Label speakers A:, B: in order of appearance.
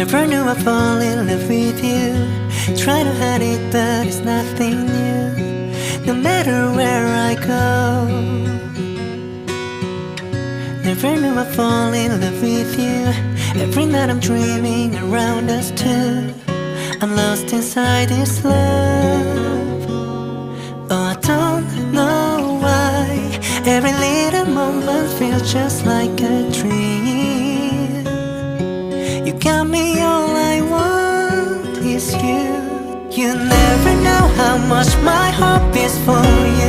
A: Never knew I'd fall in love with you. Try to hide it, but it's nothing new. No matter where I go, never knew I'd fall in love with you. Every night I'm dreaming around us two. I'm lost inside this love. Oh, I don't know why. Every little moment feels just like a dream. You got me, all I want is you. You never know how much my heart beats for you.